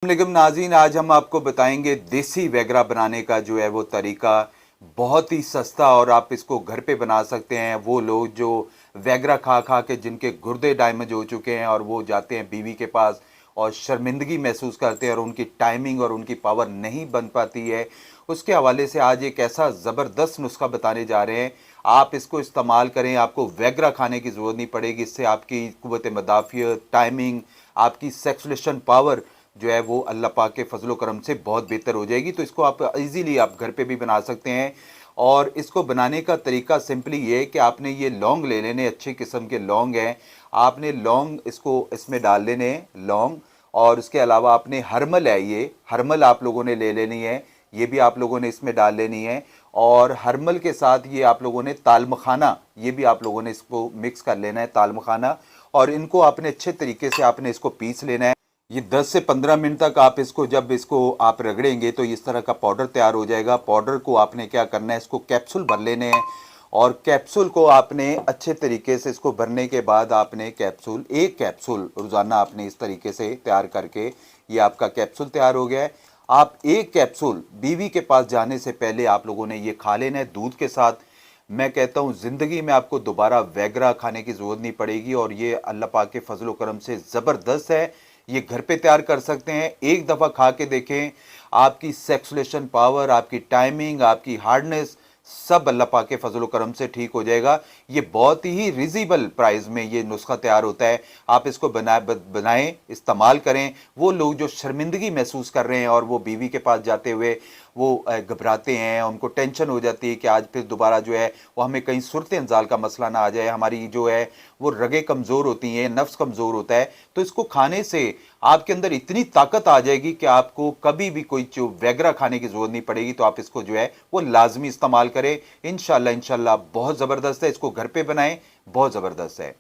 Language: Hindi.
वालेकुम नाज़रीन, आज हम आपको बताएंगे देसी वैगरा बनाने का जो है वो तरीका। बहुत ही सस्ता और आप इसको घर पे बना सकते हैं। वो लोग जो वैगरा खा खा के जिनके गुर्दे डैमेज हो चुके हैं और वो जाते हैं बीवी के पास और शर्मिंदगी महसूस करते हैं और उनकी टाइमिंग और उनकी पावर नहीं बन पाती है, उसके हवाले से आज एक ऐसा ज़बरदस्त नुस्खा बताने जा रहे हैं। आप इसको इस्तेमाल करें, आपको वैगरा खाने की ज़रूरत नहीं पड़ेगी। इससे आपकी क़ुव्वत मदाफ़ियत, टाइमिंग, आपकी सेक्सुलेशन पावर जो है वो अल्लाह पाक के फजलो करम से बहुत बेहतर हो जाएगी। तो इसको आप इजीली आप घर पे भी बना सकते हैं। और इसको बनाने का तरीका सिंपली ये है कि आपने ये लौंग ले लेने, अच्छी किस्म के लौंग हैं। आपने लौंग इसको इसमें डाल लेने लौंग, और उसके अलावा आपने हरमल है, ये हरमल आप लोगों ने ले लेनी है, ये भी आप लोगों ने इसमें डाल लेनी है। और हरमल के साथ ये आप लोगों ने ताल मखाना, ये भी आप लोगों ने इसको मिक्स कर लेना है, ताल मखाना। और इनको आपने अच्छे तरीके से आपने इसको पीस लेना है। ये 10 से 15 मिनट तक आप इसको, जब इसको आप रगड़ेंगे तो इस तरह का पाउडर तैयार हो जाएगा। पाउडर को आपने क्या करना है, इसको कैप्सूल भर लेने हैं। और कैप्सूल को आपने अच्छे तरीके से, इसको भरने के बाद आपने कैप्सूल, एक कैप्सूल रोज़ाना आपने इस तरीके से तैयार करके, ये आपका कैप्सूल तैयार हो गया है। आप एक कैप्सूल बीवी के पास जाने से पहले आप लोगों ने ये खा लेना है दूध के साथ। मैं कहता हूँ ज़िंदगी में आपको दोबारा वैगरा खाने की ज़रूरत नहीं पड़ेगी। और ये अल्लाह पाक के फजलो करम से ज़बरदस्त है। ये घर पे तैयार कर सकते हैं, एक दफ़ा खा के देखें। आपकी सेक्सुलेशन पावर, आपकी टाइमिंग, आपकी हार्डनेस, सब अल्लाह पाक के फजलो करम से ठीक हो जाएगा। ये बहुत ही रिजनेबल प्राइस में ये नुस्खा तैयार होता है। आप इसको बनाएं, इस्तेमाल करें। वो लोग जो शर्मिंदगी महसूस कर रहे हैं और वो बीवी के पास जाते हुए वो घबराते हैं, उनको टेंशन हो जाती है कि आज फिर दोबारा जो है वो हमें कहीं सूरत इंजाल का मसला ना आ जाए, हमारी जो है वो रगें कमज़ोर होती हैं, नफ्स कमज़ोर होता है। तो इसको खाने से आपके अंदर इतनी ताकत आ जाएगी कि आपको कभी भी कोई जो वैगरा खाने की ज़रूरत नहीं पड़ेगी। तो आप इसको जो है वो लाजमी इस्तेमाल करें। इंशाल्लाह इंशाल्लाह बहुत ज़बरदस्त है। इसको घर पे बनाएं, बहुत ज़बरदस्त है।